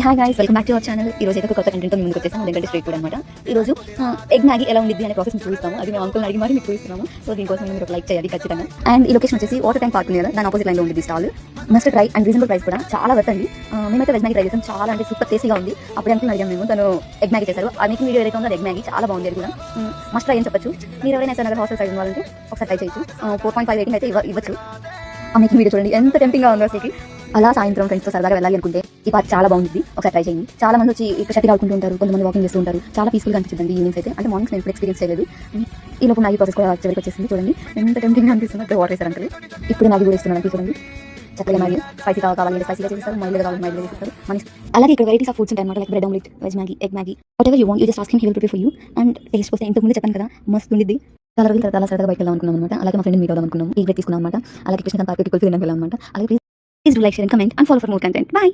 Hi guys, welcome back to our channel. ఈ రోజు అయితే ఒక కొత్త కంటెంట్ ముందుకు వచ్చేసాము. అదేంటంటే స్ట్రీట్ ఫుడ్ అనమాట. ఈ రోజు ఎగ్ మ్యాగీ ఎలా ఉండిద్ది అనే ప్రాసెస్ చూపిస్తాము. అది మేము అంకుల్ అడిగి మరి మీకు చూపిస్తున్నాము. సో దీనికోసం మీరు ఒక లైక్ చేయాలి ఖచ్చితంగా. అండ్ ఈ లొకేషన్ వచ్చేసి వాటర్ ట్యాంక్ పార్క్ ఉంది కదా, దాని ఆపోజిట్ లైన్ లో ఉంది stall. Must try and reasonable price కూడా, చాలా వర్త్ అండి. మేమైతే వెజ్ మ్యాగీ ట్రై చేసాం, చాలా అంటే సూపర్ టేస్టీగా ఉంది. అప్పుడు అంకుల్ అడిగాము మేము, తను ఎగ్ మ్యాగీ చేశారు. ఆ మేకింగ్ వీడియో ఏదైతే ఉందో ఎగ్ మ్యాగీ చాలా బాగుంది. అది కూడా మస్ట్ ట్రై అని చెప్పొచ్చు. మీరు ఎవరైనా సరే హాస్టల్ సైడ్ ఉండాలంటే ఒకసారి ట్రై చేయొచ్చు. 4.5 రేటింగ్ అయితే ఇవ్వచ్చు. ఆ మేకింగ్ వీడియో చూడండి ఎంత టెంప్టింగ్ గా ఉందో అసలు. అలా సాయంత్రం ఫ్రెండ్స్ తో సరదాగా వెళ్ళాలి అనుకుంటే ఈ పార్క్ చాలా బాగుంది, ఒకసారి ట్రై చేయండి. చాలా మంది వచ్చి ఇక్కడ షటిల్ ఆడుకుంటూ ఉంటారు, కొంతమంది వాకింగ్ చేస్తూ ఉంటారు. చాలా పీస్ఫుల్ గా అనిపిస్తుంది ఈవినింగ్స్ అయితే. అంటే మార్నింగ్స్ నేను ఎక్స్పీరియన్స్ చేయలేదు. ఈ లోపు మ్యాగీ ప్రాసెస్ కూడా చివరికి వచ్చేసింది. చూడండి ఎంత టెంప్టింగ్ గా అనిపిస్తుంది. అక్కడ వాటర్ వేసారు అంటే ఇప్పుడు మ్యాగీ కూడా ఇస్తున్నాను చూడండి. చక్కగా మ్యాగీ స్పైసీ కావాలంటే స్పైసీగా చేస్తారు, మైల్డ్గా కావాలి మైల్డ్గా చేస్తారు. అలాగే ఇక్కడ వెరైటీస్ ఆఫ్ ఫుడ్స్ ఉంటాయి అనమాట. Like bread omelette, veg Maggi, egg Maggi, what ever you want, you just ask him, he will prepare for you. And taste వస్తే ఇంతకు ముందు చెప్పాను కదా, మస్తు ఉండిద్ది. చాలా రోజుల తర్వాత సరదాగా బయటకు వెళ్దాం అనుకున్నాం అనమాట. అలాగే మా ఫ్రెండ్ మీట్ అవుదాం అనుకున్నాం. ఈ బ్రేక్ తీసుకున్నాం అనమాట. అలాగే కృష్ణ పార్క్ కుల్ఫీ తినడం వెళ్ళాం అనమాట. అలాగే please do like, share and comment and follow for more content. Bye.